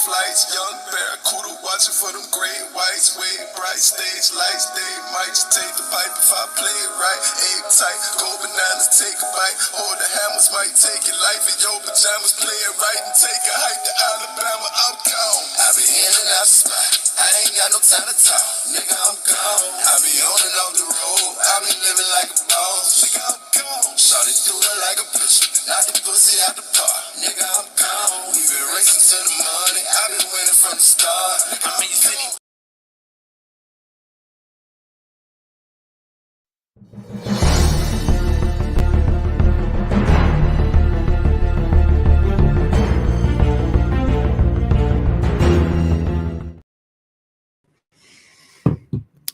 flights, young barracuda watching for them great whites. Way bright stage lights, they might just take the pipe if I play it right. Egg tight, go bananas, take a bite. Hold the hammers, might take your life in your pajamas. Play it right and take a hike to Alabama. I'm gone. I be in and out the spot. I ain't got no time to talk. Nigga, I'm gone. I be on and off the road. I be living like a boss. Nigga, I'm gone. Shawty do it like a pistol. Knock the pussy out the park. Nigga, I'm gone. We been racing to the money. I been winning from the start. I'm in your city.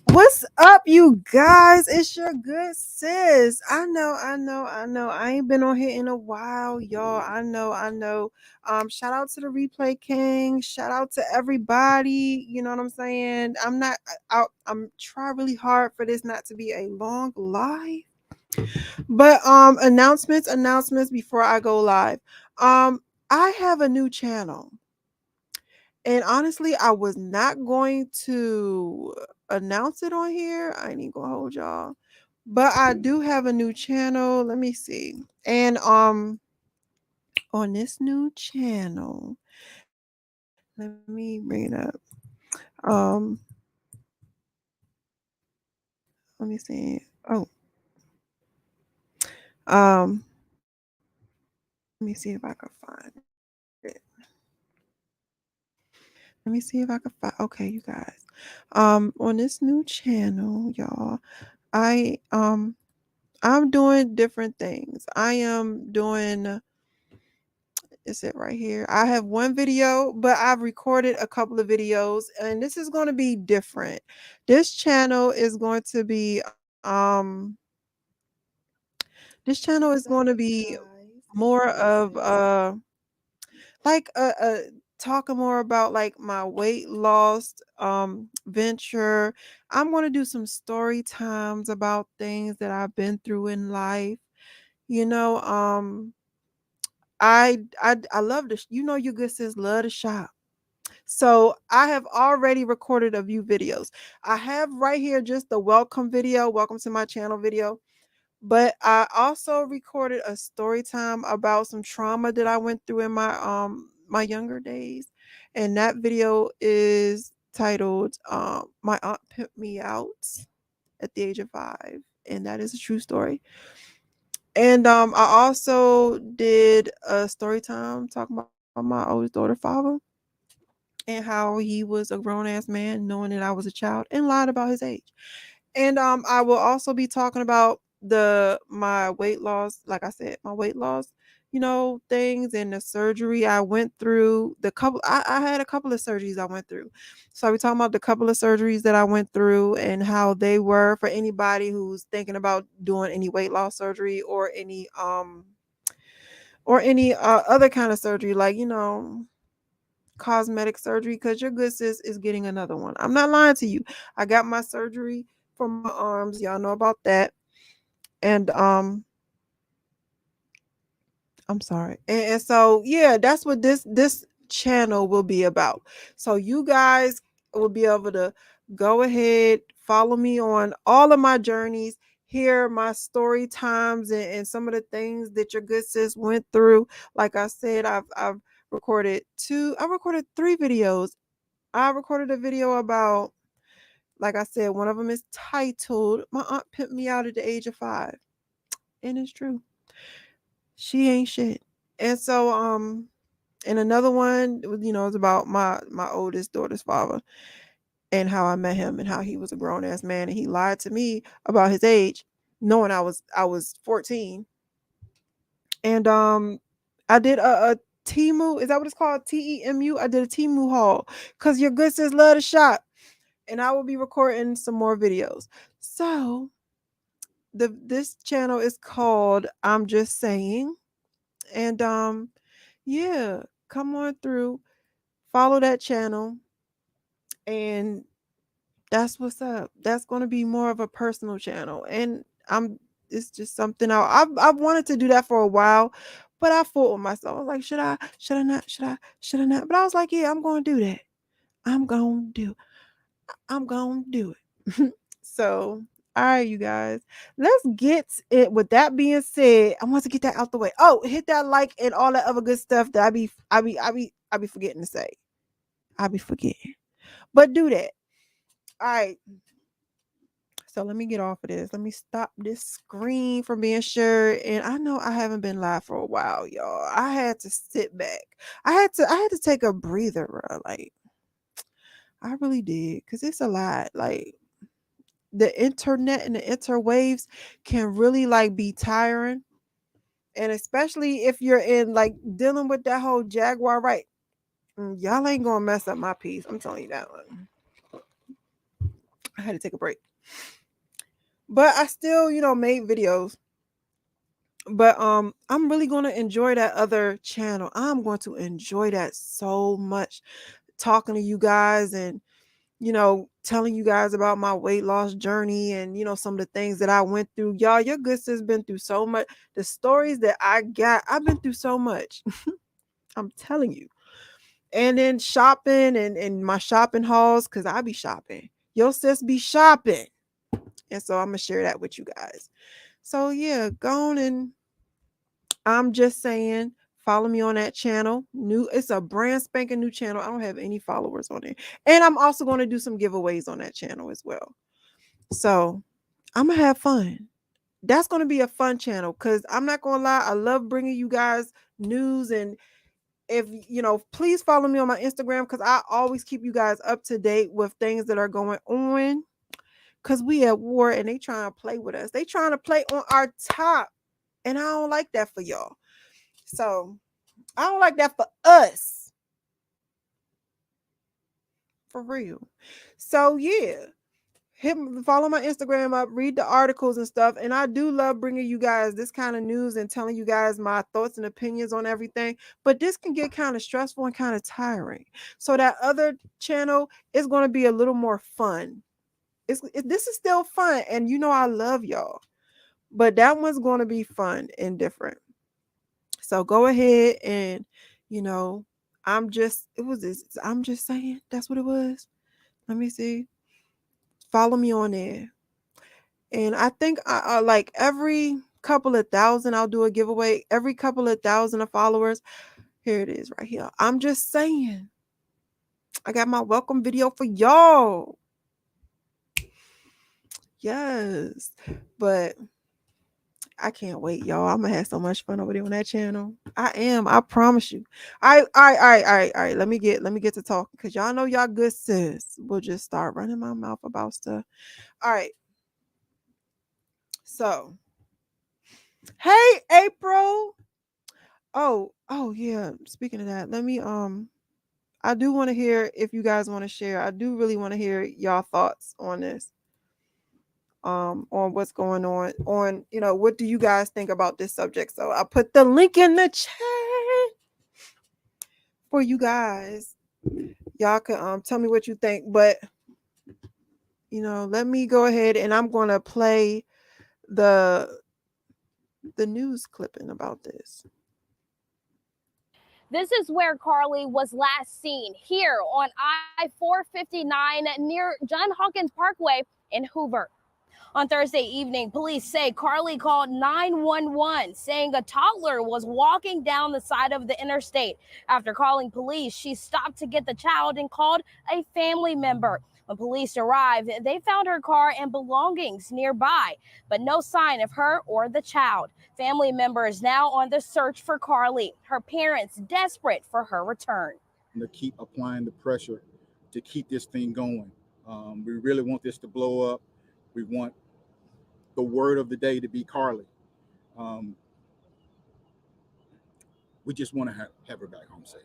What's up, you guys? It's your good sis. I know. I ain't been on here in a while, y'all. I know. Shout out to the replay king. Shout out to everybody. You know what I'm saying? I'm trying really hard for this not to be a long live. But announcements before I go live. I have a new channel. And honestly, I was not going to announce it on here. I ain't even gonna hold y'all. But I do have a new channel. Let me see. And on this new channel, let me bring it up. Um let me see. Oh. Let me see if I can find it. Let me see if I can find. Okay, you guys. On this new channel, y'all, I'm doing different things. I am doing, is it right here? I have one video, but I've recorded a couple of videos, and this is going to be different. This channel is going to be more of like talking more about like my weight loss venture. I'm going to do some story times about things that I've been through in life. You know, I love this. You know, you good sis love to shop. So I have already recorded a few videos. I have right here just the welcome video, welcome to my channel video. But I also recorded a story time about some trauma that I went through in my younger days. And that video is titled My Aunt Pimped Me Out at the age of 5. And that is a true story. And I also did a story time talking about my oldest daughter father and how he was a grown-ass man knowing that I was a child and lied about his age. And I will also be talking about my weight loss, like I said, my weight loss, things and the surgery I went through. I had a couple of surgeries I went through. So I'll be talking about the couple of surgeries that I went through and how they were for anybody who's thinking about doing any weight loss surgery or any other kind of surgery, like cosmetic surgery, because your good sis is getting another one. I'm not lying to you. I got my surgery for my arms. Y'all know about that. And I'm sorry. And so yeah, that's what this channel will be about. So you guys will be able to go ahead, follow me on all of my journeys, hear my story times and some of the things that your good sis went through. Like I said, I've recorded 3 videos. I recorded a video about, like I said, one of them is titled My Aunt Pimped Me Out at the Age of 5. And it's true. She ain't shit. And so and another one, is about my oldest daughter's father and how I met him and how he was a grown ass man and he lied to me about his age, knowing I was 14. And I did a Temu, is that what it's called? TEMU. I did a Temu haul because your good sis love to shop. And I will be recording some more videos. So this channel is called I'm Just Saying. And yeah, come on through, follow that channel, and that's what's up. That's going to be more of a personal channel, and it's just something I've wanted to do that for a while, But I fought with myself. I was like, should I? Should I not? Should I not? But I was like, yeah, I'm going to do that. I'm going to do. I'm going to do it. So, all right, you guys, let's get it. With that being said, I want to get that out the way. Oh, hit that like and all that other good stuff that I be forgetting to say. I be forgetting, but do that. All right. So let me get off of this. Let me stop this screen from being shared. And I know I haven't been live for a while, y'all. I had to sit back. I had to take a breather, bro. Like I really did, cause it's a lot. Like the internet and the interwaves can really like be tiring, and especially if you're in like dealing with that whole Jaguar, right? Y'all ain't gonna mess up my peace. I'm telling you that one. I had to take a break, but I still, made videos. But I'm really going to enjoy that other channel. I'm going to enjoy that so much, talking to you guys and telling you guys about my weight loss journey and some of the things that I went through. Y'all, your good sis been through so much. The stories that I got, I've been through so much. I'm telling you. And then shopping and my shopping hauls, because I be shopping. Your sis be shopping. And so I'm gonna share that with you guys. So yeah, go on, and I'm just saying, follow me on that channel. It's a brand spanking new channel. I don't have any followers on it. And I'm also going to do some giveaways on that channel as well. So I'm gonna have fun. That's going to be a fun channel, because I'm not going to lie, I love bringing you guys news. And if please follow me on my Instagram, because I always keep you guys up to date with things that are going on, because we at war and they trying to play with us. They trying to play on our top, and I don't like that for y'all. So I don't like that for us. For real. So yeah, follow my Instagram up, read the articles and stuff. And I do love bringing you guys this kind of news and telling you guys my thoughts and opinions on everything. But this can get kind of stressful and kind of tiring. So that other channel is going to be a little more fun. This is still fun, and I love y'all. But that one's going to be fun and different. So go ahead and you know, I'm just saying, that's what it was. Let me see. Follow me on there. And I think I like every couple of thousand, I'll do a giveaway. Every couple of thousand of followers. Here it is right here. I'm just saying. I got my welcome video for y'all. Yes. But I can't wait, y'all. I'm gonna have so much fun over there on that channel. I am. I promise you. All right. Let me get to talking, because y'all know y'all good sis. We'll just start running my mouth about stuff. All right. So, hey, April. Oh yeah. Speaking of that, let me I do want to hear, if you guys want to share. I do really want to hear y'all thoughts on this. On what's going on, what do you guys think about this subject? So I put the link in the chat for you guys. Y'all can tell me what you think, but let me go ahead, and I'm going to play the news clipping about this. This is where Carly was last seen, here on I-459 near John Hawkins Parkway in Hoover. On Thursday evening, police say Carly called 911 saying a toddler was walking down the side of the interstate. After calling police, she stopped to get the child and called a family member. When police arrived, they found her car and belongings nearby, but no sign of her or the child. Family members now on the search for Carly, her parents desperate for her return. To keep applying the pressure to keep this thing going. We really want this to blow up. We want the word of the day to be Carly. We just want to have her back home safe.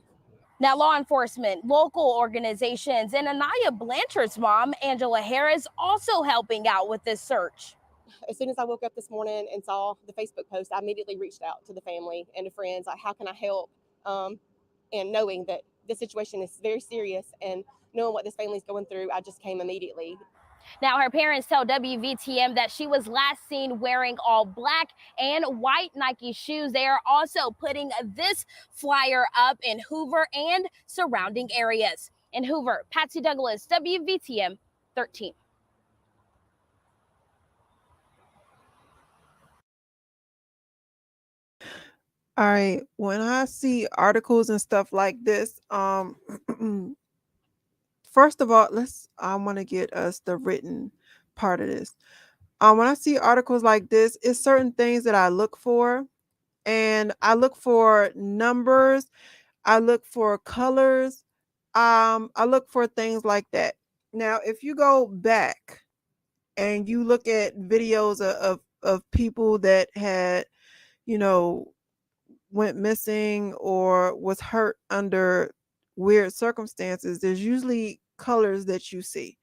Now, law enforcement, local organizations, and Anaya Blanchard's mom, Angela Harris, also helping out with this search. As soon as I woke up this morning and saw the Facebook post, I immediately reached out to the family and to friends, like, how can I help? And knowing that this situation is very serious and knowing what this family's going through, I just came immediately. Now, her parents tell WVTM that she was last seen wearing all black and white Nike shoes. They are also putting this flyer up in Hoover and surrounding areas. In Hoover, Patsy Douglas, WVTM 13. All right, when I see articles and stuff like this, first of all, I want to get us the written part of this. When I see articles like this, it's certain things that I look for, and I look for numbers, I look for colors, I look for things like that. Now, if you go back and you look at videos of people that had, you know, went missing or was hurt under weird circumstances, there's usually colors that you see.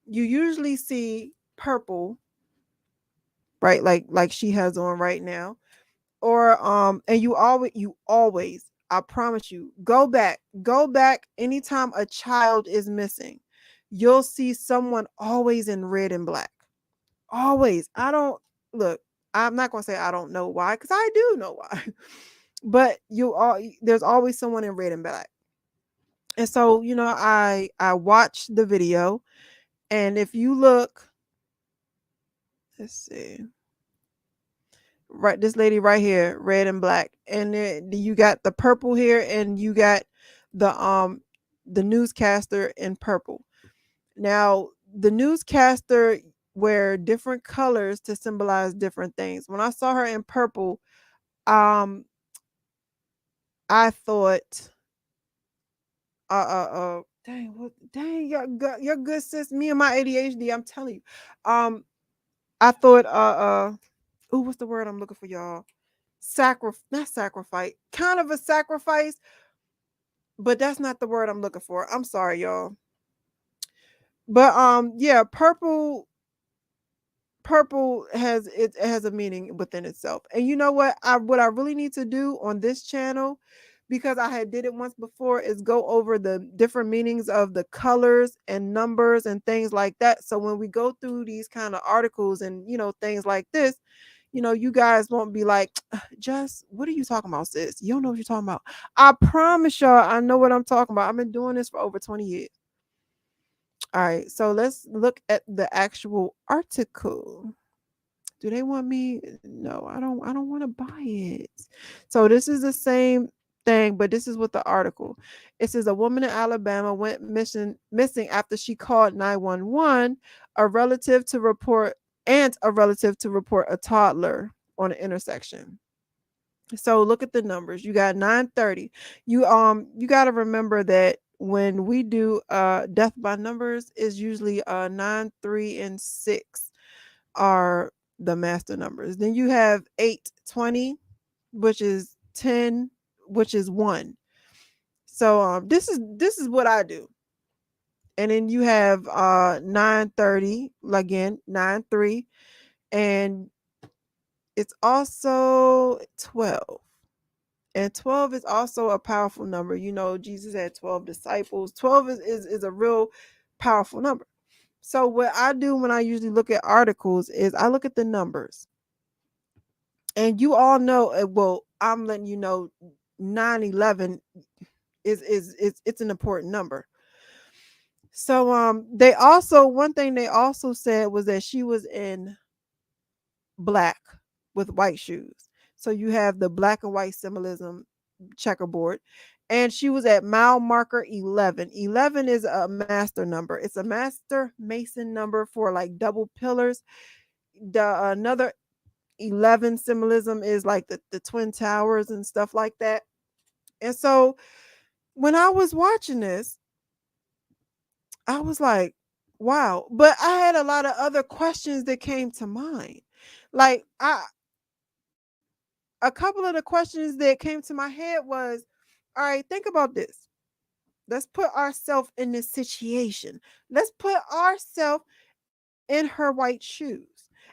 You usually see purple, right? Like she has on right now. Or and you always, I promise you, go back anytime a child is missing. You'll see someone always in red and black. Always. I don't look, I'm not going to say I don't know why, cuz I do know why. But there's always someone in red and black. And so, I watched the video, and if you look, let's see. Right, this lady right here, red and black. And then you got the purple here, and you got the newscaster in purple. Now, the newscaster wear different colors to symbolize different things. When I saw her in purple, um I thought dang, you're good, sis. Me and my ADHD, I'm telling you. I thought what's the word I'm looking for, y'all? Not sacrifice, kind of a sacrifice, but that's not the word I'm looking for. I'm sorry, y'all. But yeah, purple has a meaning within itself. And you know what I really need to do on this channel, because I had did it once before, is go over the different meanings of the colors and numbers and things like that. So when we go through these kind of articles and things like this, you guys won't be like, just what are you talking about, sis? You don't know what you're talking about. I promise y'all, I know what I'm talking about. I've been doing this for over 20 years. All right, so let's look at the actual article. Do they want me? No, I don't want to buy it. So this is the same thing, but this is with the article. It says a woman in Alabama went missing after she called 911, a relative to report a toddler on an intersection. So look at the numbers. You got 930. You got to remember that when we do death by numbers, is usually 9, 3, and 6 are the master numbers. Then you have 820, which is 10, which is 1. So this is what I do. And then you have 930, again, 93, and it's also 12. And 12 is also a powerful number. Jesus had 12 disciples. 12 is a real powerful number. So what I do when I usually look at articles is I look at the numbers. And you all know, well, I'm letting you know 911 it's an important number. So one thing they also said was that she was in black with white shoes. So you have the black and white symbolism checkerboard. And she was at mile marker 11. 11 is a master number. It's a master mason number for like double pillars. Another 11 symbolism is like the twin towers and stuff like that. And so when I was watching this, I was like, wow. But I had a lot of other questions that came to mind. Like a couple of the questions that came to my head was, all right, think about this. Let's put ourselves in this situation. Let's put ourselves in her white shoes.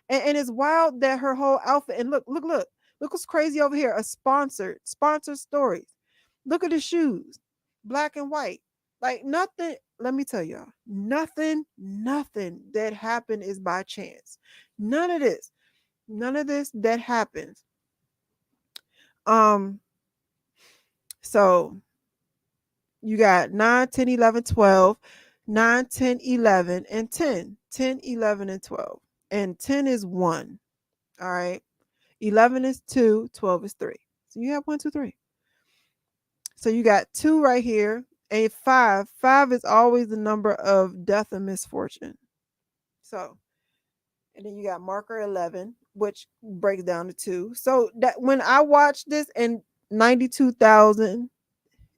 And it's wild that her whole outfit, and look what's crazy over here. A sponsored stories. Look at the shoes, black and white. Like nothing. let me tell y'all, nothing that happened is by chance. None of this. None of this that happens. Um, so you got 9, 10, 11, 12, 9, 10, 11, and 10. 10, 11, and 12. And 10 is 1. All right. 11 is 2, 12 is 3. So you have 1, 2, 3. So you got 2 right here. And 5. 5 is always the number of death and misfortune. So, and then you got marker 11, which breaks down to 2. So that when I watched this in 92,000,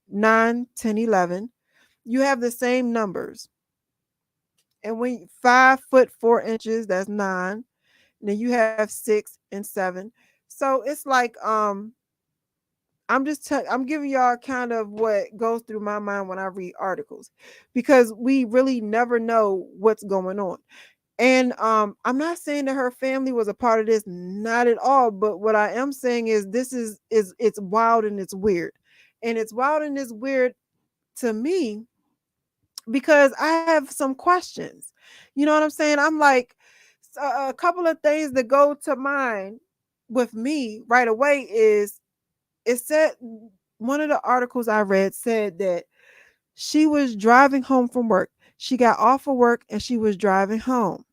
9, 10, 11, you have the same numbers. And when 5 foot 4 inches, that's 9. And then you have 6 and 7. So it's like I'm giving y'all kind of what goes through my mind when I read articles, because we really never know what's going on. And I'm not saying that her family was a part of this, not at all, but what I am saying is this is it's wild and it's weird. And it's wild and it's weird to me because I have some questions. You know what I'm saying? I'm like, a couple of things that go to mind with me right away is, it said, one of the articles I read said that she was driving home from work. She got off of work and she was driving home.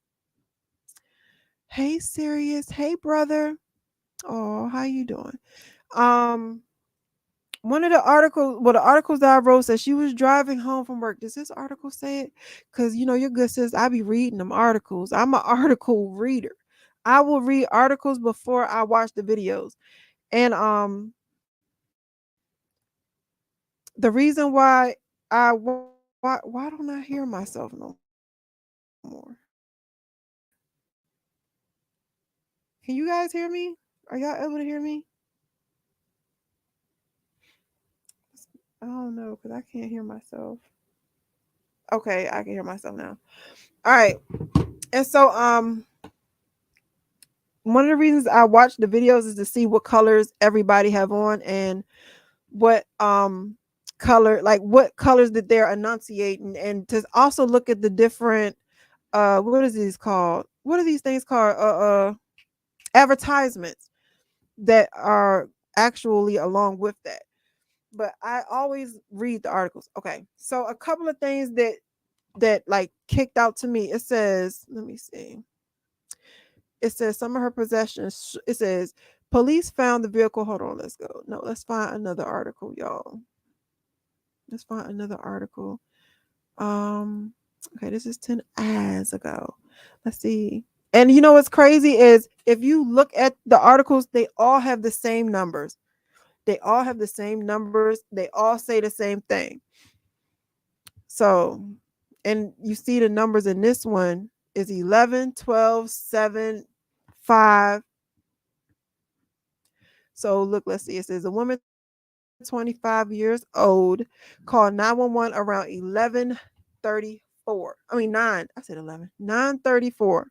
Hey, Sirius. Hey, brother. Oh, how you doing? Um, One of the articles, well, the articles that I wrote said she was driving home from work. Does this article say it? Because your good sis, I be reading them articles. I'm an article reader. I will read articles before I watch the videos. And the reason why why don't I hear myself no more? Can you guys hear me? Are y'all able to hear me? I don't know because I can't hear myself. Okay, I can hear myself now. All right. And so one of the reasons I watch the videos is to see what colors everybody have on and what color, like what colors that they're enunciating, and to also look at the different what is these called? What are these things called? Advertisements that are actually along with that. But I always read the articles. Okay. So a couple of things that like kicked out to me. It says, let me see. It says some of her possessions. It says police found the vehicle. Hold on, let's go. No, let's find another article, y'all. Let's find another article. Okay, this is 10 hours ago. Let's see. And you know what's crazy is if you look at the articles, they all have the same numbers. They all have the same numbers. They all say the same thing. So, and you see the numbers in this one is 11, 12, 7, 5. So look, let's see. It says a woman 25 years old called 911 around 11:34. I mean 9. I said 11. 9:34.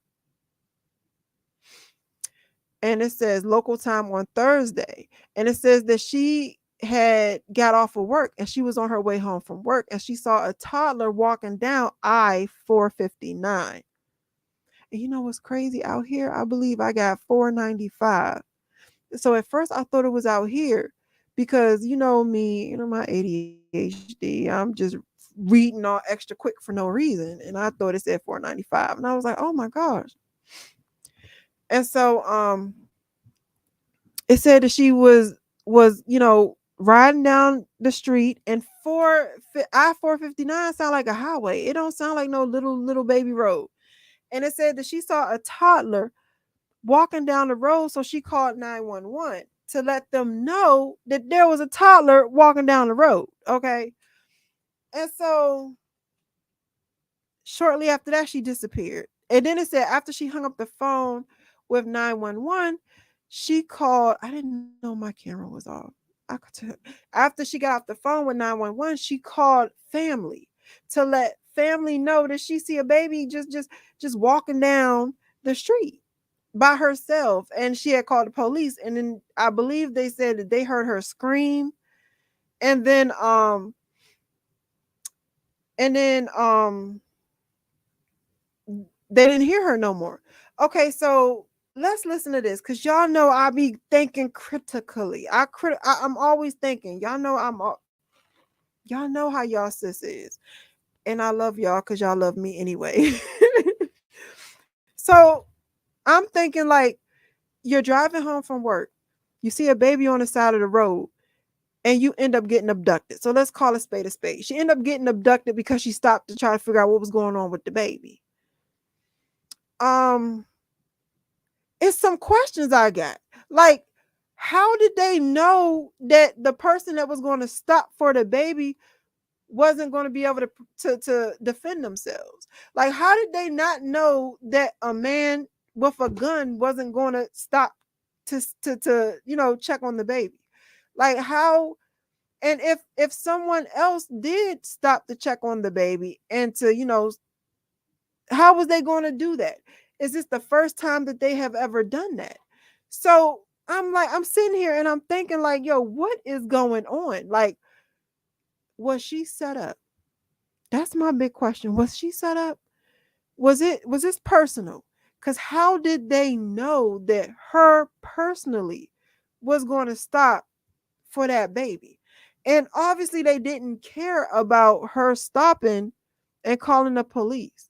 And it says local time on Thursday. And it says that she had got off of work and she was on her way home from work and she saw a toddler walking down I-459. And you know what's crazy out here? I believe I got 495. So at first I thought it was out here because you know me, my ADHD. I'm just reading all extra quick for no reason. And I thought it said 495. And I was like, oh my gosh. And so it said that she was riding down the street, and I-459 sound like a highway. It don't sound like no little baby road. And it said that she saw a toddler walking down the road, so she called 911 to let them know that there was a toddler walking down the road. Okay. And so shortly after that, she disappeared. And then it said after she hung up the phone with 911, she called. I didn't know my camera was off. After she got off the phone with 911, she called family to let family know that she see a baby just walking down the street by herself, and she had called the police. And then I believe they said that they heard her scream, and then And then they didn't hear her no more. Okay, so let's listen to this, because y'all know I be thinking critically. I'm always thinking. Y'all know how y'all sis is. And I love y'all because y'all love me anyway. So I'm thinking, like, you're driving home from work, you see a baby on the side of the road, and you end up getting abducted. So let's call a spade a spade. She ended up getting abducted because she stopped to try to figure out what was going on with the baby. Um, it's some questions I got. Like, how did they know that the person that was going to stop for the baby wasn't going to be able to defend themselves? Like, how did they not know that a man with a gun wasn't going to stop to check on the baby? Like, how? And if someone else did stop to check on the baby and to how was they going to do that? Is this the first time that they have ever done that? So I'm sitting here and I'm thinking, like, yo, what is going on? Like, was she set up? That's my big question. Was she set up? Was this personal? Because how did they know that her personally was going to stop for that baby? And obviously they didn't care about her stopping and calling the police.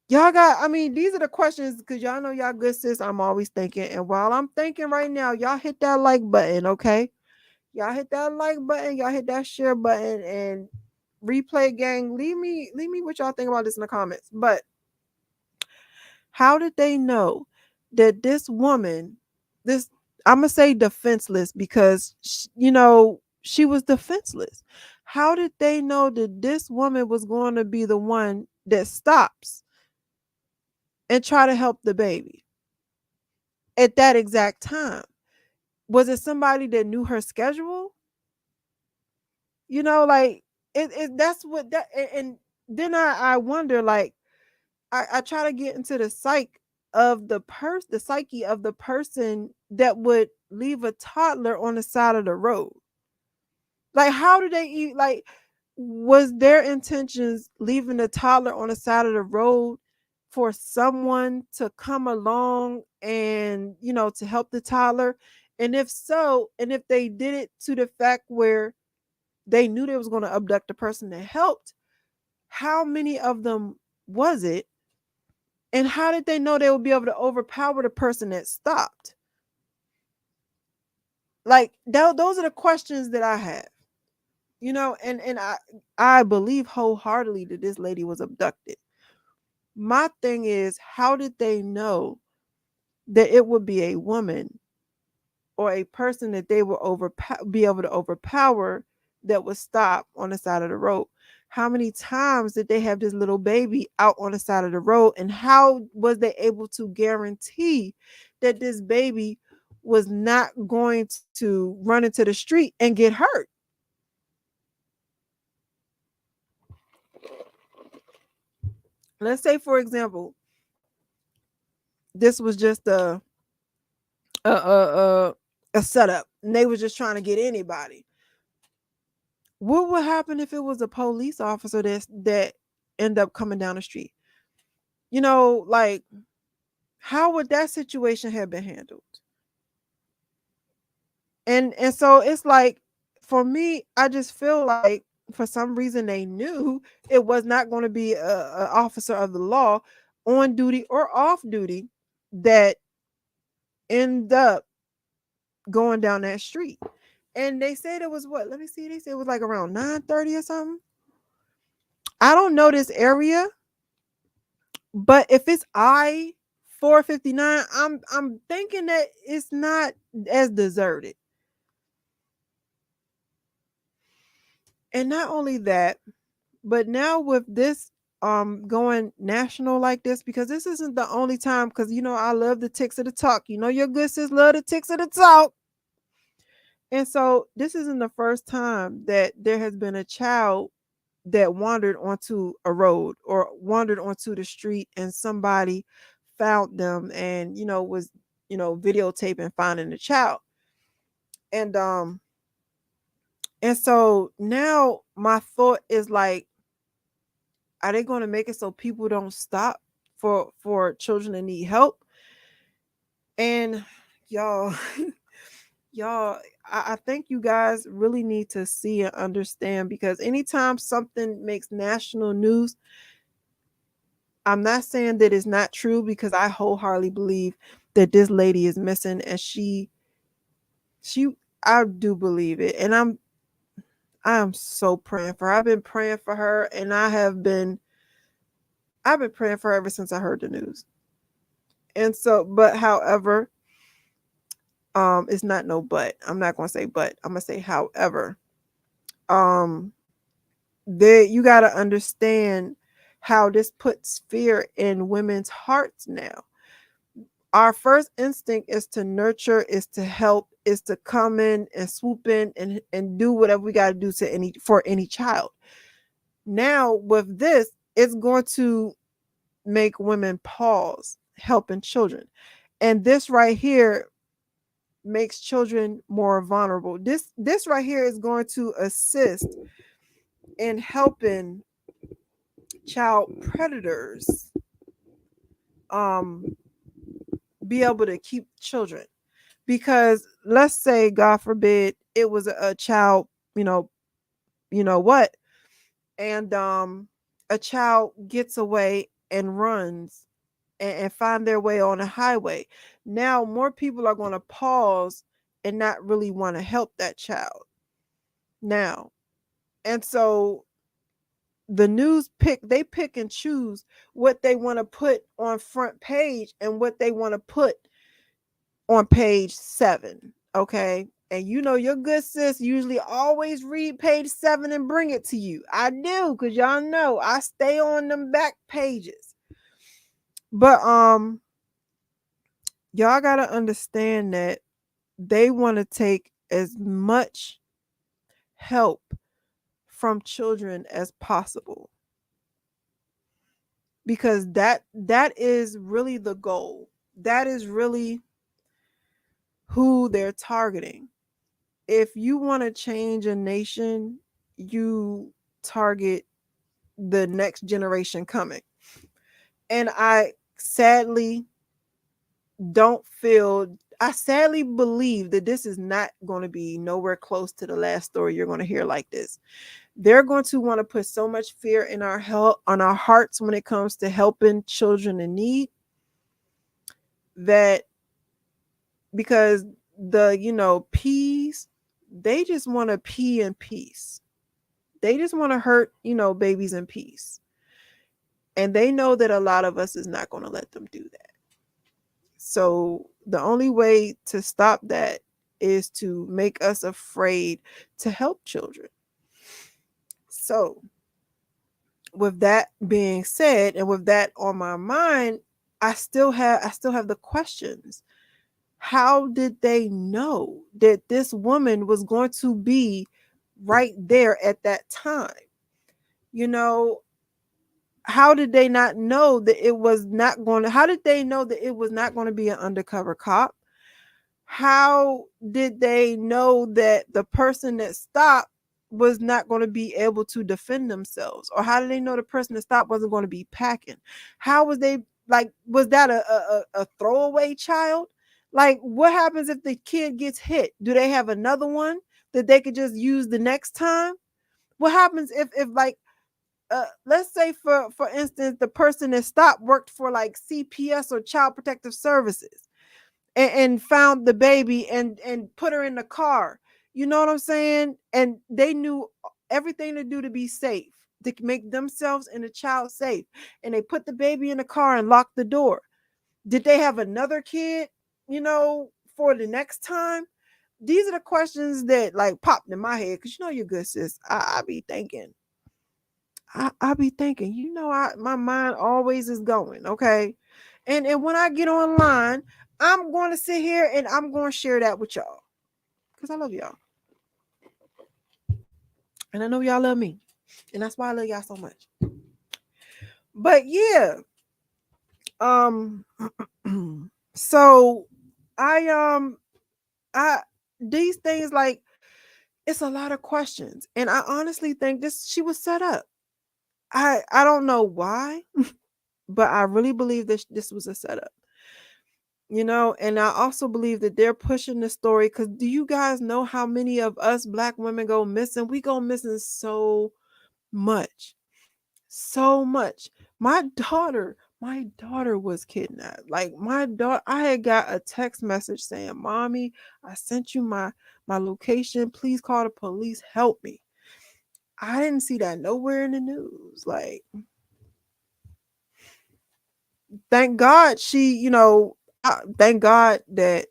Y'all got, I mean, these are the questions, because y'all know y'all good sis. I'm always thinking. And while I'm thinking right now, y'all hit that like button, okay? Y'all hit that like button, y'all hit that share button, and replay gang. Leave me what y'all think about this in the comments. But how did they know that this woman, this, I'm gonna say defenseless, because she was defenseless. How did they know that this woman was going to be the one that stops and try to help the baby at that exact time? Was it somebody that knew her schedule? Like, it that's what that, and then I wonder, like, I try to get into the psyche of the person that would leave a toddler on the side of the road. Like, how do they eat? Like, was their intentions leaving the toddler on the side of the road for someone to come along and to help the toddler? And if so, and if they did it to the fact where they knew they was going to abduct the person that helped, how many of them was it? And how did they know they would be able to overpower the person that stopped? Like, those are the questions that I have. And I believe wholeheartedly that this lady was abducted. My thing is, how did they know that it would be a woman or a person that they will be able to overpower that would stop on the side of the road? How many times did they have this little baby out on the side of the road? And how was they able to guarantee that this baby was not going to run into the street and get hurt? Let's say, for example, this was just a a, a setup, and they were just trying to get anybody. What would happen if it was a police officer that end up coming down the street? Like, how would that situation have been handled? And so it's like, for me, I just feel like for some reason they knew it was not going to be a officer of the law, on duty or off duty, that end up going down that street. And they said it was what? Let me see. They said it was like around 9:30 or something. I don't know this area, but if it's I-459, I'm thinking that it's not as deserted. And not only that, but now with this going national like this, because this isn't the only time, because I love the ticks of the talk. Your good sis love the ticks of the talk. And so this isn't the first time that there has been a child that wandered onto a road or wandered onto the street, and somebody found them and was videotaping finding the child. And And so now my thought is like, are they going to make it so people don't stop for children that need help? And y'all, y'all, I think you guys really need to see and understand, because anytime something makes national news, I'm not saying that it's not true, because I wholeheartedly believe that this lady is missing, and she I do believe it, and I'm so praying for her. I've been praying for her, and I've been praying for her ever since I heard the news. And so, but however, it's not no but. I'm not gonna say but. I'm gonna say however. There, you gotta understand how this puts fear in women's hearts now. Our first instinct is to nurture, is to help, is to come in and swoop in and do whatever we gotta do for any child. Now with this, it's going to make women pause helping children. And this right here makes children more vulnerable. This right here is going to assist in helping child predators be able to keep children. Because let's say, God forbid, it was a child, what, and a child gets away and runs and find their way on a highway. Now more people are going to pause and not really want to help that child now. And so the news pick and choose what they want to put on front page and what they want to put on page 7. Okay. And your good sis usually always read page 7 and bring it to you. I do, because y'all know I stay on them back pages. But y'all gotta understand that they want to take as much help from children as possible, because that is really the goal. That is really who they're targeting. If you want to change a nation, you target the next generation coming. And I sadly believe that this is not going to be nowhere close to the last story you're going to hear like this. They're going to want to put so much fear in our hearts when it comes to helping children in need, that because the peas, they just want to pee in peace. They just want to hurt, babies in peace. And they know that a lot of us is not going to let them do that. So the only way to stop that is to make us afraid to help children. So with that being said, and with that on my mind, I still have the questions. How did they know that this woman was going to be right there at that time? How did they not know that it was not going to, how did they know that it was not going to be an undercover cop? How did they know that the person that stopped was not going to be able to defend themselves? Or how did they know the person that stopped wasn't going to be packing? How was they, like, was that a throwaway child? Like, what happens if the kid gets hit? Do they have another one that they could just use the next time? What happens if like, let's say for instance, the person that stopped worked for like CPS or Child Protective Services, and found the baby and put her in the car. You know what I'm saying? And they knew everything to do to be safe, to make themselves and the child safe. And they put the baby in the car and locked the door. Did they have another kid, for the next time? These are the questions that like popped in my head, because you're good, sis. I be thinking. I be thinking, my mind always is going, okay? And when I get online, I'm going to sit here and I'm going to share that with y'all, because I love y'all. And I know y'all love me. And that's why I love y'all so much. But yeah. So I these things, like, It's a lot of questions. And I honestly think she was set up. I don't know why, but I really believe this was a setup. And I also believe that they're pushing the story, because do you guys know how many of us Black women go missing? We go missing so much. So much. My daughter was kidnapped. Like, my daughter, I had got a text message saying, "Mommy, I sent you my location. Please call the police. Help me." I didn't see that nowhere in the news. Like, thank God thank God that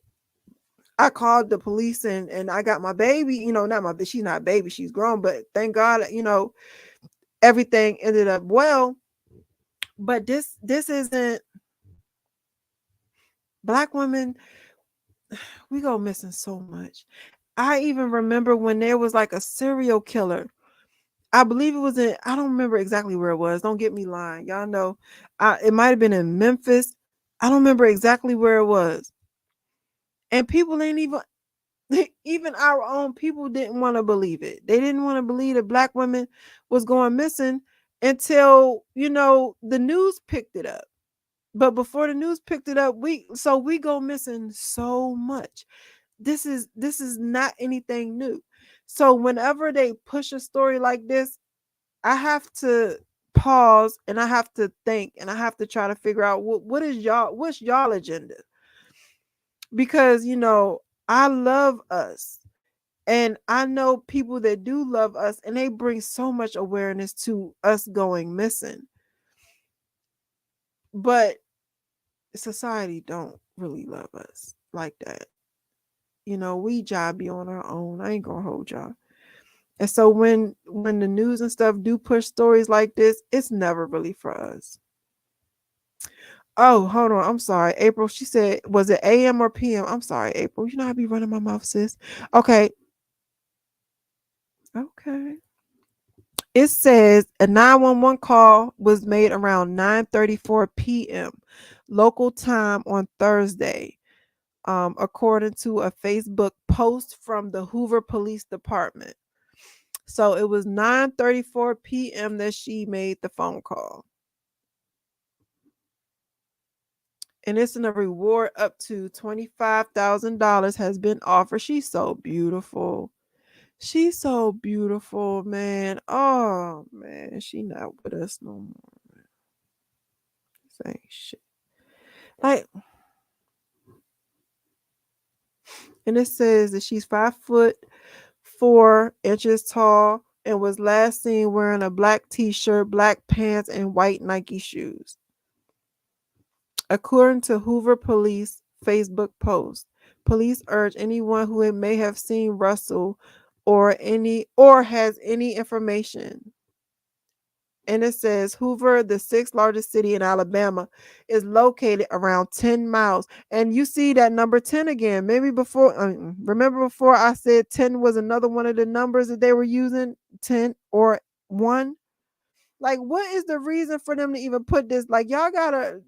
I called the police and I got my baby, not she's not a baby, she's grown, but thank God, everything ended up well. But this isn't Black women, we go missing so much. I even remember when there was like a serial killer. I believe it was I don't remember exactly where it was. Don't get me lying. Y'all know, it might have been in Memphis. I don't remember exactly where it was. And people ain't even our own people didn't want to believe it. They didn't want to believe that Black women was going missing until, the news picked it up. But before the news picked it up, we go missing so much. This is not anything new. So whenever they push a story like this, I have to pause and I have to think and I have to try to figure out what's y'all agenda. Because, I love us. And I know people that do love us, and they bring so much awareness to us going missing. But society don't really love us like that. We jobby on our own. I ain't gonna hold y'all. And so when the news and stuff do push stories like this, it's never really for us. Oh, hold on. I'm sorry. April, she said, was it AM or PM? I'm sorry, April. I be running my mouth, sis. Okay. Okay. It says a 911 call was made around 9:34 p.m. local time on Thursday, according to a Facebook post from the Hoover Police Department. So it was 9:34 p.m. that she made the phone call. And it's in a reward up to $25,000 has been offered. She's so beautiful. She's so beautiful, man. Oh, man. She not with us no more. This ain't shit. Like, and it says that she's 5'4" tall and was last seen wearing a black t-shirt, black pants, and white Nike shoes. According to Hoover Police Facebook post, police urge anyone who may have seen Russell or has any information. And it says Hoover, the 6th largest city in Alabama, is located around 10 miles. And you see that number 10 again. Maybe remember before I said 10 was another one of the numbers that they were using, 10 or 1. Like, what is the reason for them to even put this? Like, y'all gotta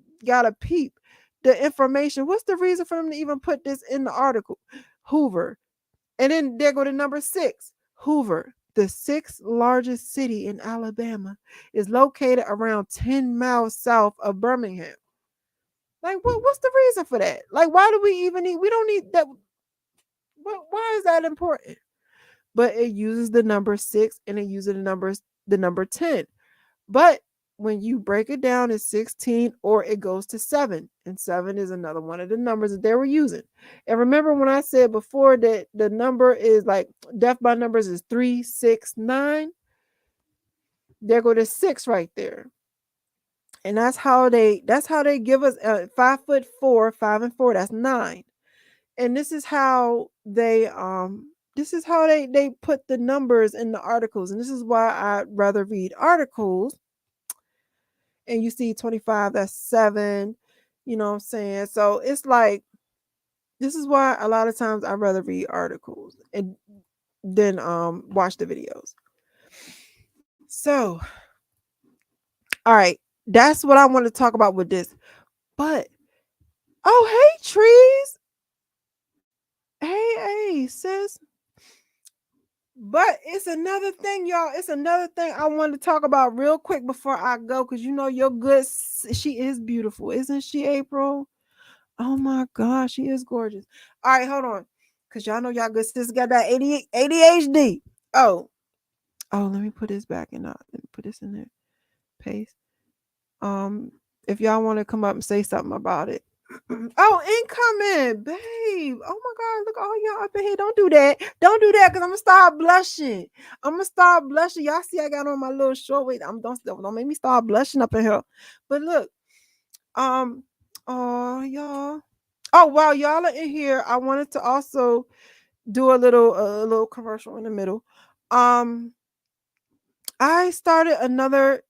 peep the information. What's the reason for them to even put this in the article? Hoover. And then there go to number 6. Hoover, the 6th largest city in Alabama, is located around 10 miles south of Birmingham. Like, what's the reason for that? Like, why do we even need? We don't need that. Why is that important? But it uses the number 6 and it uses the number 10. But when you break it down, it's 16 or it goes to 7. And 7 is another one of the numbers that they were using. And remember when I said before that the number is like death by numbers is 3, 6, 9. There go to 6 right there. And that's how they give us 5'4", 5 and 4. That's 9. And this is how they put the numbers in the articles. And this is why I'd rather read articles. And you see 25, that's 7. You know what I'm saying? So it's like, this is why a lot of times I'd rather read articles and than watch the videos. So, all right, that's what I want to talk about with this. But oh, hey, Trees. Hey, sis. But it's another thing, y'all. It's another thing I wanted to talk about real quick before I go, because you know your good. She is beautiful, isn't she, April? Oh my gosh, she is gorgeous. All right, hold on, because y'all know y'all good sis got that ADHD. Oh, let me put this back in. Let me put this in there. Paste. If y'all want to come up and say something about it. Oh, incoming, babe. Oh my God, look all y'all up in here. Don't do that. Don't do that, because I'm gonna start blushing. Y'all see I got on my little short weight. Don't make me start blushing up in here. But look, um, oh y'all. Oh, while y'all are in here, I wanted to also do a little commercial in the middle. Um, I started another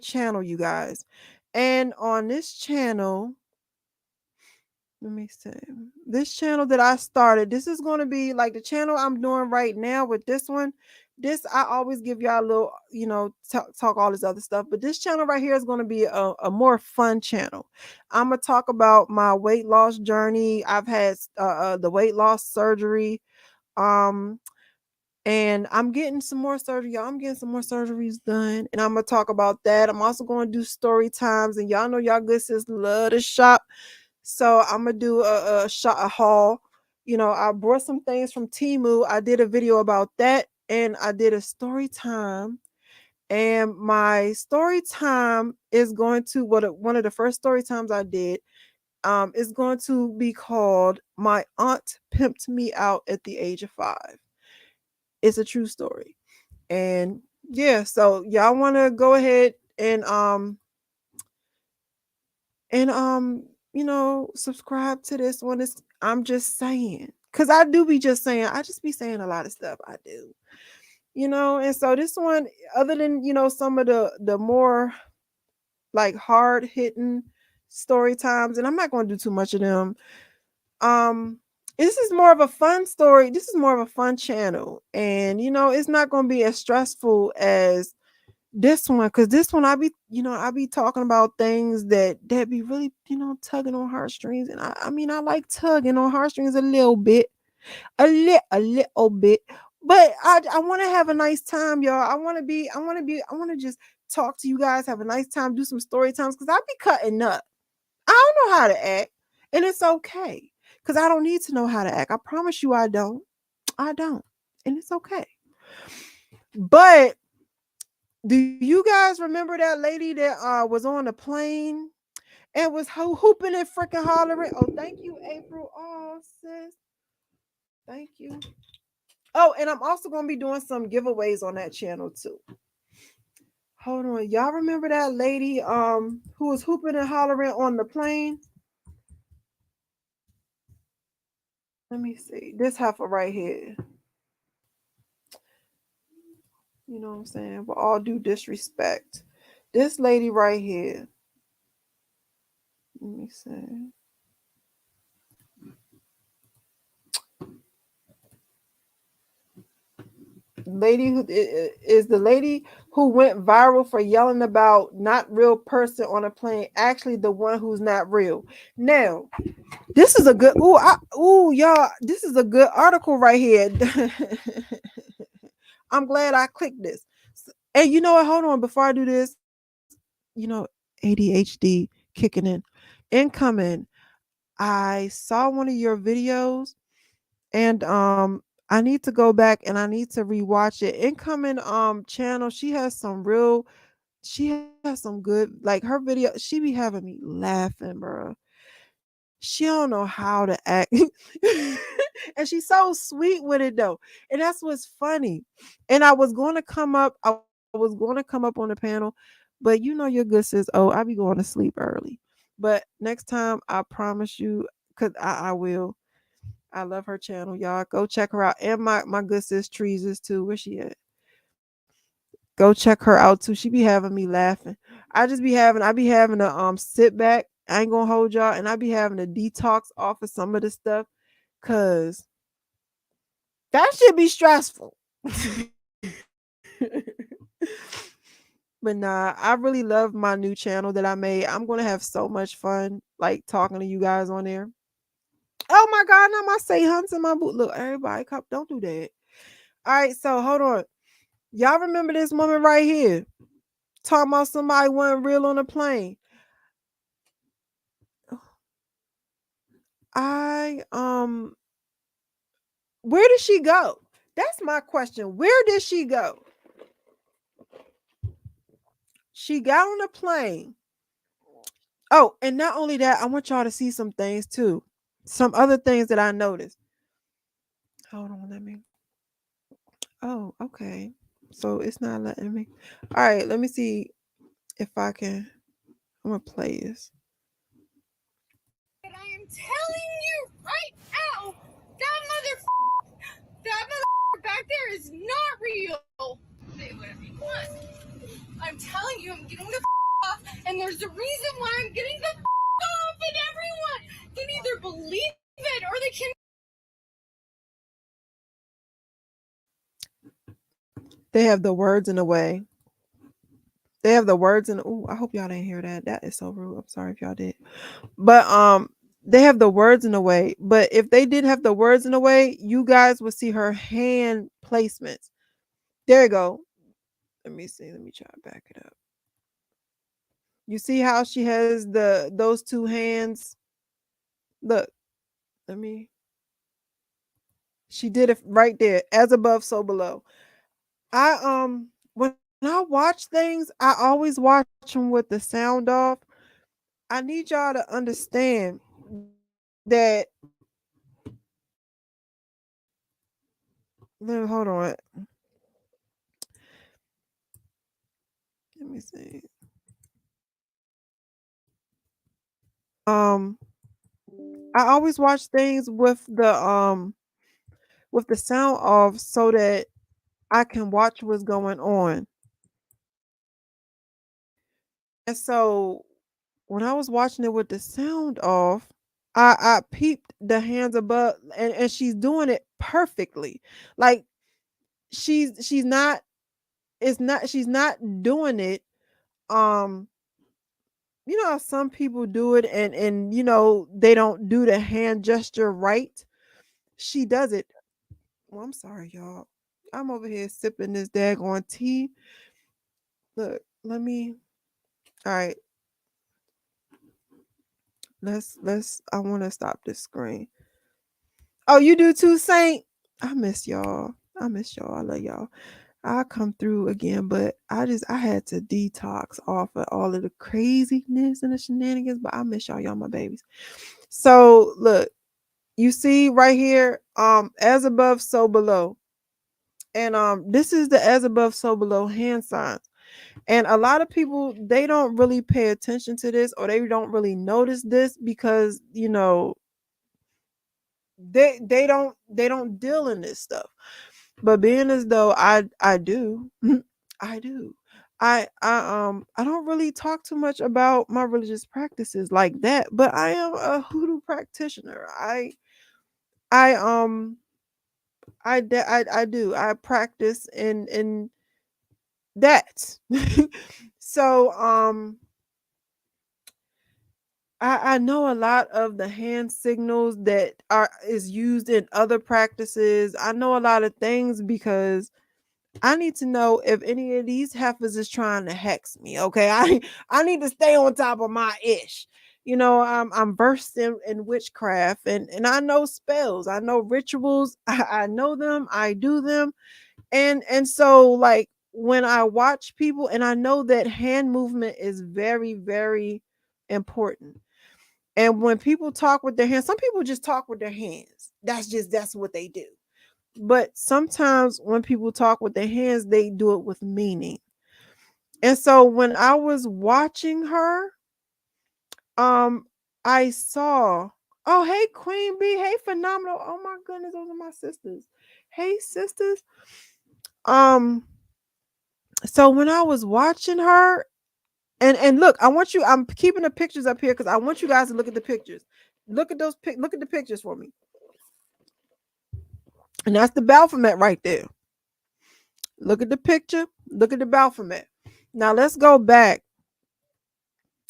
channel, you guys. And on this channel, let me see. This channel that I started, this is going to be like the channel I'm doing right now with this one. This, I always give y'all a little, talk all this other stuff. But this channel right here is going to be a more fun channel. I'm going to talk about my weight loss journey. I've had the weight loss surgery. And I'm getting some more surgery. I'm getting some more surgeries done. And I'm going to talk about that. I'm also going to do story times. And y'all know y'all good sis love to shop. So I'm going to do a haul. I brought some things from Temu. I did a video about that. And I did a story time. And my story time is going to, one of the first story times I did, is going to be called My Aunt Pimped Me Out at the Age of 5. It's a true story. And yeah, so y'all want to go ahead and subscribe to this one. I'm just saying, because I do be just saying, I just be saying a lot of stuff. I do. And so this one, other than some of the more like hard hitting story times, and I'm not going to do too much of them. This is more of a fun story. This is more of a fun channel, and it's not going to be as stressful as this one, because this one I be talking about things that be really tugging on heartstrings, and I mean I like tugging on heartstrings a little bit, a little bit, but I want to have a nice time, y'all. I want to just talk to you guys, have a nice time, do some story times, because I be cutting up. I don't know how to act, and it's okay, because I don't need to know how to act. I promise you I don't, and it's okay. But do you guys remember that lady that was on the plane and was hooping and freaking hollering? Oh, thank you, April. Oh, sis. Thank you. Oh, and I'm also going to be doing some giveaways on that channel too. Hold on. Y'all remember that lady who was hooping and hollering on the plane? Let me see. This heifer right here. You know what I'm saying? With all due disrespect. This lady right here. Let me see. Lady who is the lady who went viral for yelling about not real person on a plane, actually the one who's not real. Now, this is a good y'all, this is a good article right here. I'm glad I clicked this. And you know what? Hold on, before I do this, ADHD kicking in. Incoming. I saw one of your videos, and I need to go back and I need to rewatch it. Incoming channel, she has some good, like her video, she be having me laughing, bro. She don't know how to act. And she's so sweet with it though. And that's what's funny. And I was going to come up on the panel, but your good sis, I be going to sleep early. But next time I promise you, because I will. I love her channel, y'all. Go check her out. And my good sis Trees too. Where she at? Go check her out too. She be having me laughing. I be having to sit back. I ain't gonna hold y'all, and I be having to detox off of some of the stuff, cause that should be stressful. But nah, I really love my new channel that I made. I'm gonna have so much fun, like talking to you guys on there. Oh my God, now my say hunts in my boot. Look, everybody, don't do that. All right, so hold on. Y'all remember this woman right here talking about somebody wasn't real on a plane? Where did she go? That's my question. Where did she go? She got on a plane. Oh, and not only that, I want y'all to see some things too. Some other things that I noticed. Hold on, let me. Oh, okay. So it's not letting me. All right, let me see if I can. I'm gonna play this. And I am telling you right now, that back there is not real. Say whatever you want. I'm telling you, I'm getting the off, and there's a reason why I'm getting the off, and everyone can either believe it or they can. They have the words in a way. They have the words in. Oh, I hope y'all didn't hear that. That is so rude. I'm sorry if y'all did. But they have the words in a way. But if they did have the words in a way, you guys would see her hand placements. There you go. Let me see. Let me try to back it up. You see how she has those two hands? Look, let me. She did it right there, as above, so below. When I watch things, I always watch them with the sound off. I need y'all to understand that. Hold on. Let me see. I always watch things with the sound off so that I can watch what's going on. And so when I was watching it with the sound off, I peeped the hands above, and she's doing it perfectly. Like she's not she's not doing it. You know how some people do it and they don't do the hand gesture right. She does it. Well, I'm sorry, y'all. I'm over here sipping this daggone tea. Look, let me. All right, let's. I want to stop this screen. Oh, you do too, Saint. I miss y'all. I miss y'all. I love y'all. I'll come through again, but I had to detox off of all of the craziness and the shenanigans. But I miss y'all. Y'all my babies. So look, you see right here, as above, so below. And this is the as above, so below hand signs. And a lot of people, they don't really pay attention to this, or they don't really notice this because they don't deal in this stuff. But being as though I do, I do. I don't really talk too much about my religious practices like that, but I am a hoodoo practitioner. I I do. I practice in that. So I know a lot of the hand signals that is used in other practices. I know a lot of things because I need to know if any of these heifers is trying to hex me. Okay. I need to stay on top of my ish. I'm versed in witchcraft and I know spells. I know rituals. I know them. I do them. And so like when I watch people, and I know that hand movement is very, very important. And when people talk with their hands, some people just talk with their hands. That's what they do. But sometimes when people talk with their hands, they do it with meaning. And so when I was watching her, um, I saw, oh, hey, Queen Bee, hey, Phenomenal. Oh my goodness, those are my sisters. Hey, sisters. Um, so when I was watching her, and look, I'm keeping the pictures up here because I want you guys to look at the pictures. Look at look at the pictures for me. And that's the Baphomet right there. Look at the picture. Look at the Baphomet. Now let's go back.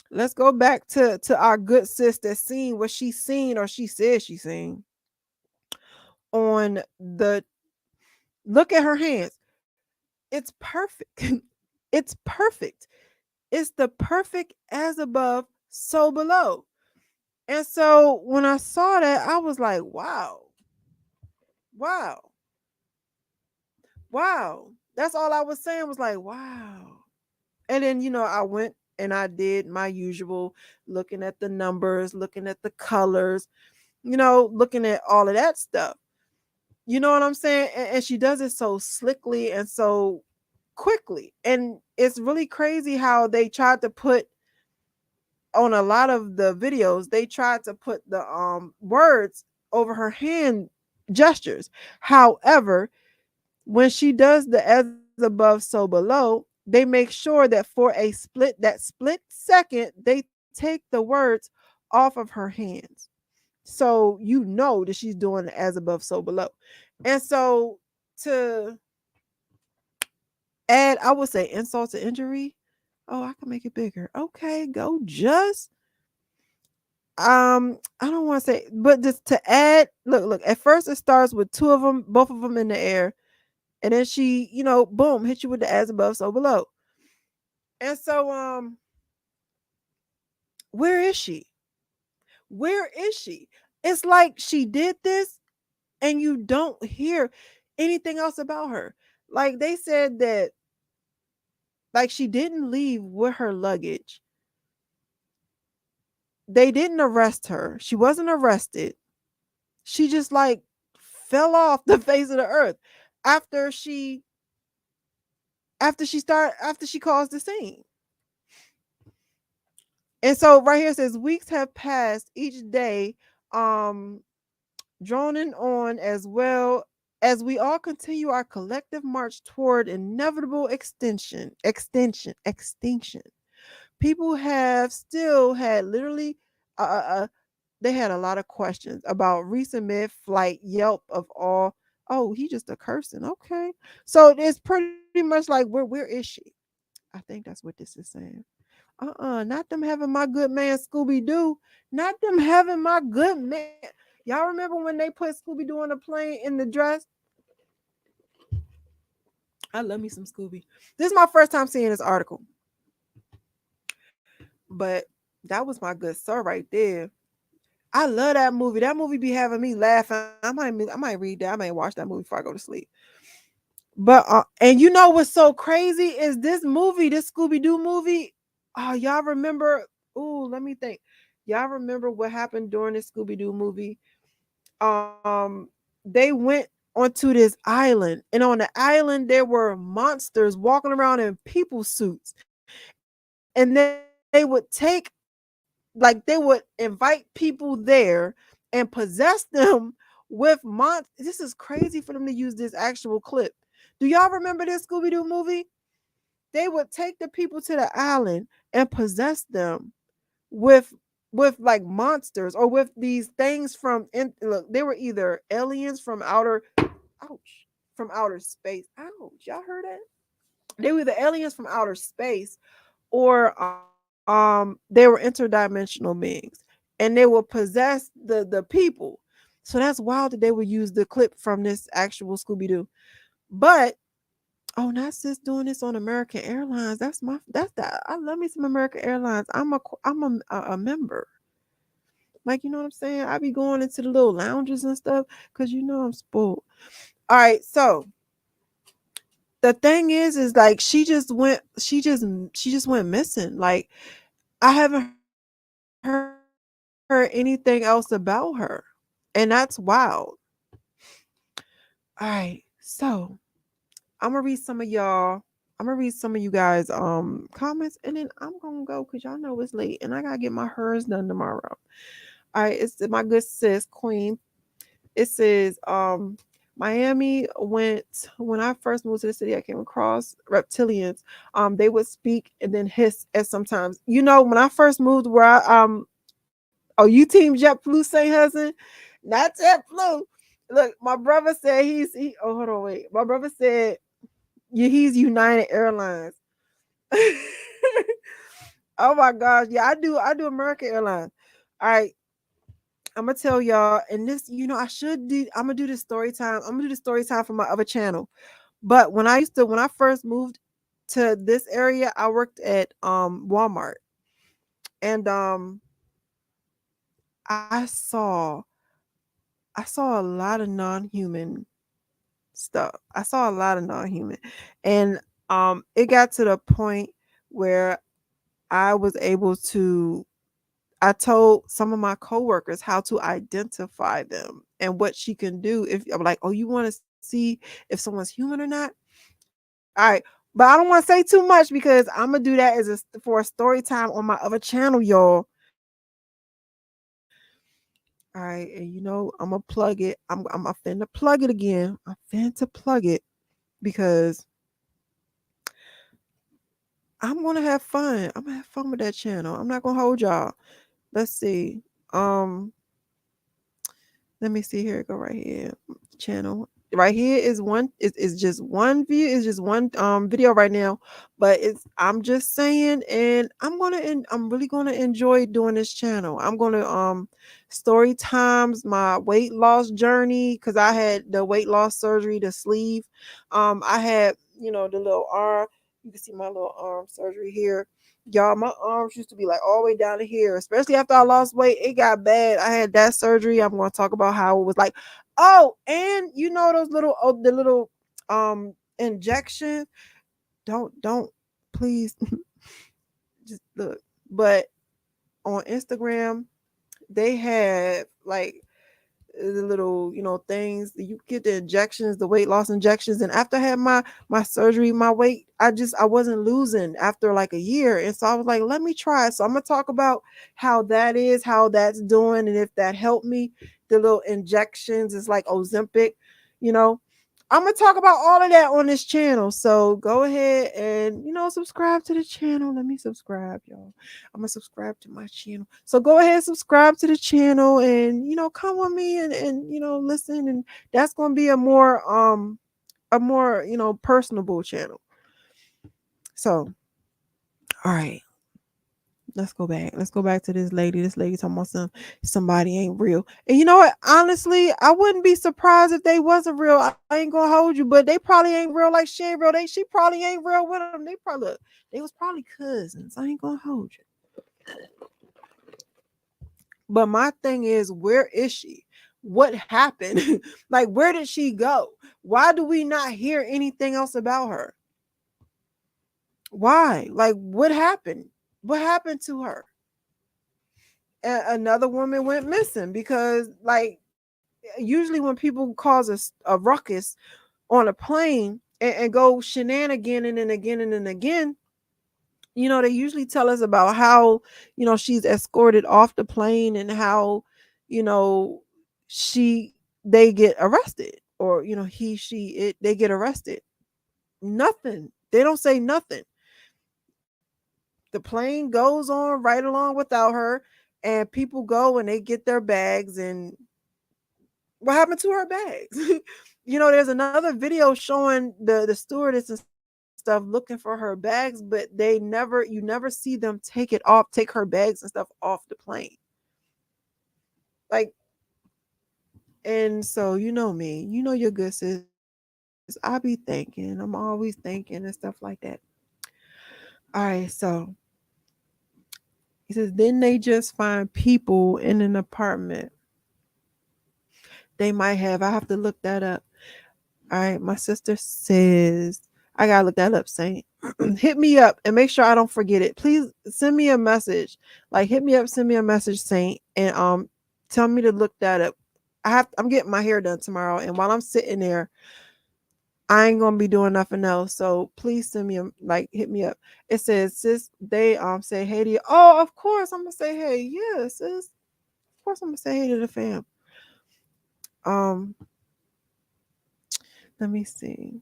Let's go back to our good sis that's seen what she's seen, or she says she's seen on the Look at her hands. It's perfect. It's perfect. It's the perfect as above, so below. And so when I saw that, I was like, wow, wow, wow. That's all I was saying was like, wow. And then, I went and I did my usual looking at the numbers, looking at the colors, looking at all of that stuff. You know what I'm saying? And she does it so slickly and so quickly. And it's really crazy how they tried to put on a lot of the videos, they tried to put the words over her hand gestures. However, when she does the as above so below, they make sure that for that split second, they take the words off of her hands. So you know that she's doing the as above so below. And so to add, I would say insult to injury. Oh, I can make it bigger. Okay, go just I don't want to say, but just to add, look, at first it starts with two of them, both of them in the air, and then she, boom, hit you with the as above so below. And so where is she? Where is she? It's like she did this and you don't hear anything else about her. Like they said that, like, she didn't leave with her luggage. They didn't arrest her. She wasn't arrested. She just like fell off the face of the earth after she after she caused the scene. And so right here it says weeks have passed each day, um, droning on as well as we all continue our collective march toward inevitable extinction. People have still had literally they had a lot of questions about recent mid-flight Yelp of all. Oh, he just a cursing. Okay. So it's pretty much like where is she? I think that's what this is saying. Not them having my good man Scooby Doo. Not them having my good man. Y'all remember when they put Scooby Doo on the plane in the dress? I love me some Scooby. This is my first time seeing this article, but that was my good sir right there. I love that movie. That movie be having me laughing. I might read that. I might watch that movie before I go to sleep. But and you know what's so crazy is this movie, this Scooby Doo movie. Oh, y'all remember? Ooh, let me think. Y'all remember what happened during this Scooby Doo movie? They went onto this island, and on the island there were monsters walking around in people suits, and they would take like they would invite people there and possess them with this is crazy for them to use this actual clip. Do y'all remember this Scooby-Doo movie? They would take the people to the island and possess them with like monsters or with these things look, they were either aliens from outer from outer space. Ouch, y'all heard that? They were the aliens from outer space, or they were interdimensional beings, and they will possess the people. So that's wild that they would use the clip from this actual Scooby-Doo. But oh, not sis doing this on American Airlines. That's that. I love me some American Airlines. I'm a member. Like, you know what I'm saying? I be going into the little lounges and stuff because I'm spoiled. All right, so the thing is like she just went missing. Like I haven't heard anything else about her, and that's wild. All right, so I'm gonna read some of y'all. I'm gonna read some of you guys comments, and then I'm gonna go because y'all know it's late, and I gotta get my hers done tomorrow. All right, it's my good sis Queen. It says Miami went when I first moved to the city. I came across reptilians. They would speak and then hiss at sometimes. When I first moved, where oh, you team JetBlue, St. Hudson, not JetBlue. Look, my brother said he. Oh, hold on, wait. My brother said he's United Airlines. Oh my gosh, yeah, I do American Airlines. All right, I'm gonna tell y'all, and this, I should do. I'm gonna do this story time. I'm gonna do the story time for my other channel. But when I first moved to this area, I worked at Walmart, and I saw a lot of non-human stuff. I saw a lot of non-human, and it got to the point where I was able to. I told some of my coworkers how to identify them and what she can do. If I'm like, oh, you want to see if someone's human or not? All right. But I don't want to say too much because I'm gonna do that for a story time on my other channel, y'all. All right, and I'm gonna plug it. I'm finna plug it again. I'm finna plug it because I'm gonna have fun. I'm gonna have fun with that channel. I'm not gonna hold y'all. Let's see. Let me see here. Go right here. Channel. Right here is one. It's just one view. It's just one video right now. But I'm just saying, and I'm really gonna enjoy doing this channel. I'm gonna story times my weight loss journey because I had the weight loss surgery, the sleeve. I had the little arm. You can see my little arm surgery here. Y'all, my arms used to be like all the way down to here, especially after I lost weight. It got bad. I had that surgery. I'm going to talk about how it was like. Oh, and those little, the little injections. Don't, please just look. But on Instagram, they have like the little things you get, the injections, the weight loss injections. And after I had my surgery, my weight, I wasn't losing after like a year. And so I was like, let me try it. So I'm gonna talk about how that's doing, and if that helped me. The little injections is like Ozempic, you know I'm gonna talk about all of that on this channel. So go ahead and subscribe to the channel. Let me subscribe, y'all. I'm gonna subscribe to my channel. So go ahead and subscribe to the channel, and come with me, and listen. And that's gonna be a more personable channel. So all right. Let's go back. Let's go back to this lady. This lady talking about somebody ain't real. And you know what? Honestly, I wouldn't be surprised if they wasn't real. I ain't gonna hold you, but they probably ain't real like she ain't real. She probably ain't real with them. They was probably cousins. I ain't gonna hold you. But my thing is, where is she? What happened? Like, where did she go? Why do we not hear anything else about her? Why? Like, what happened? What happened to her? Another woman went missing because, like, usually when people cause a ruckus on a plane and go shenanigan and then again and then again, they usually tell us about how she's escorted off the plane, and how you know she they get arrested, or he she it they get arrested. Nothing. They don't say nothing. The plane goes on right along without her, and people go and they get their bags. And what happened to her bags? There's another video showing the stewardess and stuff looking for her bags, but you never see them take her bags and stuff off the plane. Like, and so me, your good sis. I be thinking, I'm always thinking and stuff like that. All right, so he says, then they just find people in an apartment. They might have. I have to look that up. All right, my sister says I gotta look that up. Saint, hit me up and make sure I don't forget it. Please send me a message. Like, hit me up, send me a message, Saint, and tell me to look that up. I'm getting my hair done tomorrow, and while I'm sitting there, I ain't gonna be doing nothing else. So please send me hit me up. It says, sis, they say hey to you. Oh, of course I'm gonna say hey. Yeah, sis. Of course I'm gonna say hey to the fam. Let me see.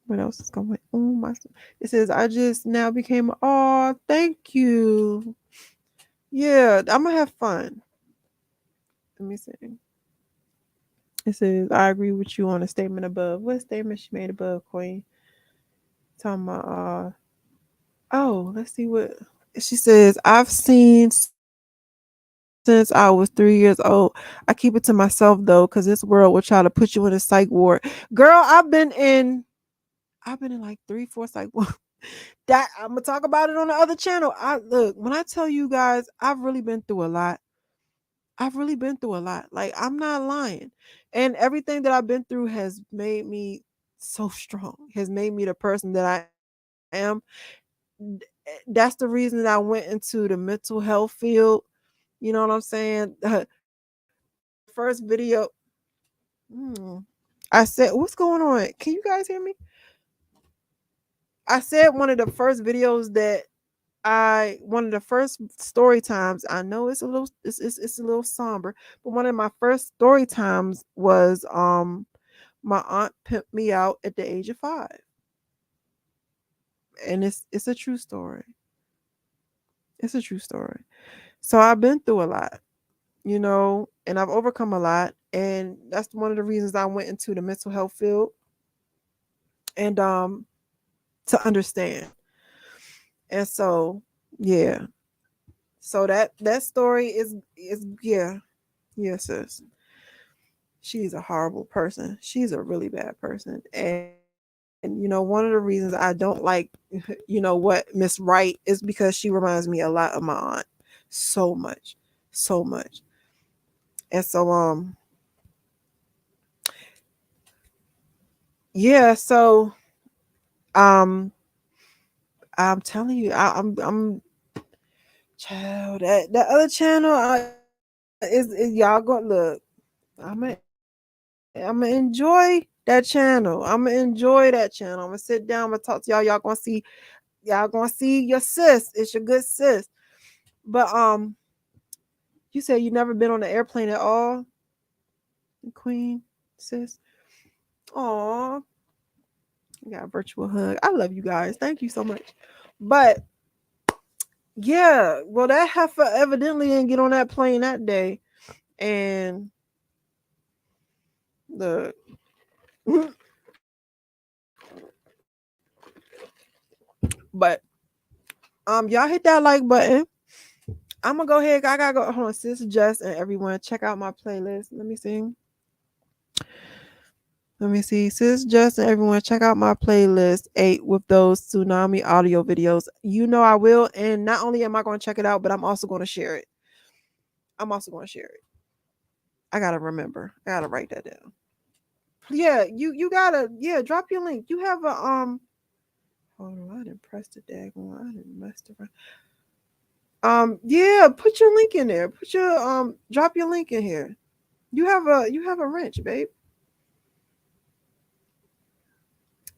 What else is going on? It says, I just now became, oh, thank you. Yeah, I'm gonna have fun. Let me see. It says, I agree with you on the statement above. What statement she made above, Queen? Talking about, oh, let's see what she says. I've seen since I was 3 years old. I keep it to myself though, because this world will try to put you in a psych ward. Girl, I've been in like 3, 4 psych wards. That I'm gonna talk about it on the other channel. I look, when I tell you guys, I've really been through a lot. I've really been through a lot. Like, I'm not lying. And everything that I've been through has made me so strong, has made me the person that I am. That's the reason that I went into the mental health field. You know what I'm saying? First video. Hmm, I said, what's going on? Can you guys hear me? I said one of the first videos that one of the first story times. I know it's a little somber, but one of my first story times was my aunt pimped me out at the age of 5. And it's a true story. It's a true story. So I've been through a lot, and I've overcome a lot. And that's one of the reasons I went into the mental health field, and to understand. And so, yeah. So that story is yeah, yeah, sis. She's a horrible person. She's a really bad person. And one of the reasons I don't like what Miss Wright is because she reminds me a lot of my aunt. So much. So much. And so yeah, so um I'm telling you, I'm child, that other channel is y'all gonna look. I'm gonna enjoy that channel. I'm gonna enjoy that channel. I'm gonna sit down. I'm gonna talk to y'all. Y'all gonna see your sis. It's your good sis. But you said you never been on the airplane at all, Queen sis. Aw, I got a virtual hug. I love you guys. Thank you so much. But yeah, well, that heifer evidently didn't get on that plane that day, and the but y'all hit that like button. I'm gonna go ahead. I gotta go. Hold on, sis, Jess, and everyone, check out my playlist. Let me see. Sis, Jess, and everyone, check out my playlist 8 with those tsunami audio videos. I will. And not only am I going to check it out, but I'm also going to share it. I gotta remember. I gotta write that down. Yeah, you gotta drop your link. You have a Hold on, I didn't press the daggone. I didn't mess around. Yeah, put your link in there. Put your drop your link in here. You have a wrench, babe.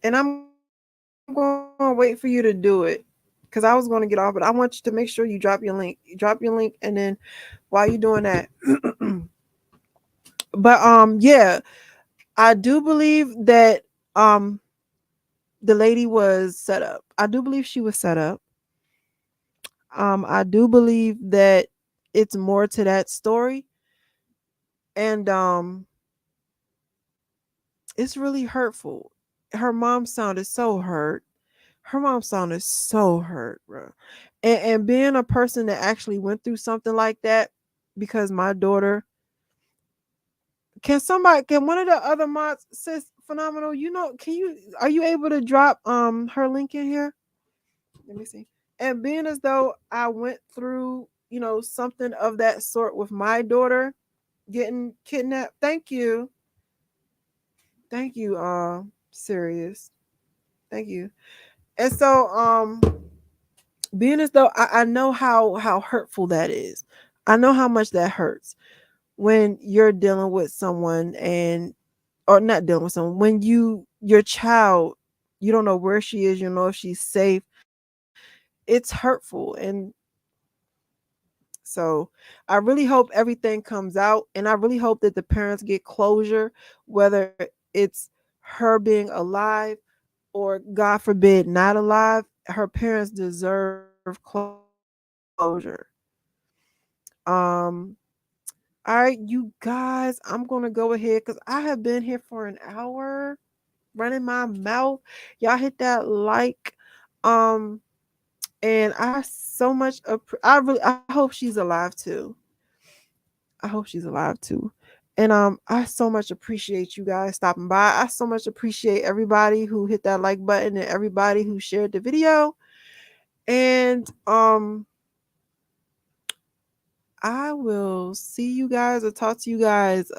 And I'm going to wait for you to do it, because I was going to get off, but I want you to make sure you drop your link. You drop your link, and then while you're doing that, but yeah, I do believe that um the lady was set up. I do believe she was set up. I do believe that it's more to that story, and it's really hurtful. Her mom sounded so hurt. Bro. And being a person that actually went through something like that, because my daughter, can one of the other mods, sis phenomenal, are you able to drop her link in here? Let me see. And being as though I went through, something of that sort with my daughter getting kidnapped. Thank you. Serious. Thank you. And so being as though I know how hurtful that is. I know how much that hurts when you're dealing with someone, or not dealing with someone, when your child, you don't know where she is, you know if she's safe. It's hurtful. And so I really hope everything comes out, and I really hope that the parents get closure, whether it's her being alive or, God forbid, not alive. Her parents deserve closure. All right, you guys, I'm gonna go ahead because I have been here for an hour running my mouth. Y'all hit that like. And I so much I hope she's alive too. I hope she's alive too. And I so much appreciate you guys stopping by. I so much appreciate everybody who hit that like button and everybody who shared the video. And I will see you guys or talk to you guys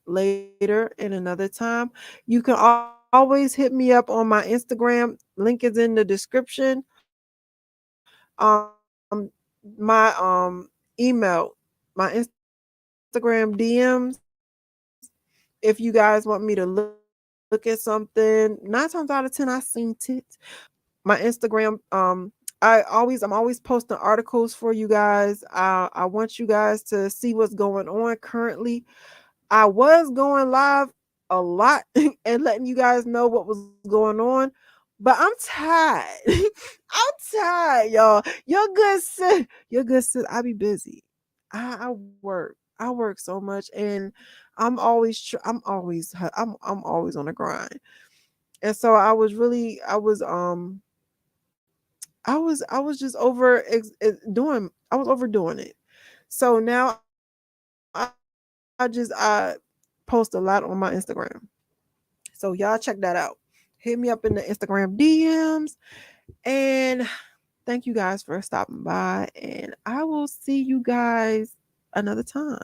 later in another time. You can always hit me up on my Instagram. Link is in the description. My email, my Instagram DMs. If you guys want me to look at something, 9 times out of 10 I seen it. My Instagram, I'm always posting articles for you guys. I want you guys to see what's going on currently. I was going live a lot and letting you guys know what was going on, but I'm tired. I'm tired, y'all. You're good, sis. You're good, sis. I be busy. I work. I work so much, and I'm always I'm always on the grind. And so I was just overdoing it. So now I post a lot on my Instagram. So y'all check that out. Hit me up in the Instagram DMs. And thank you guys for stopping by. And I will see you guys another time.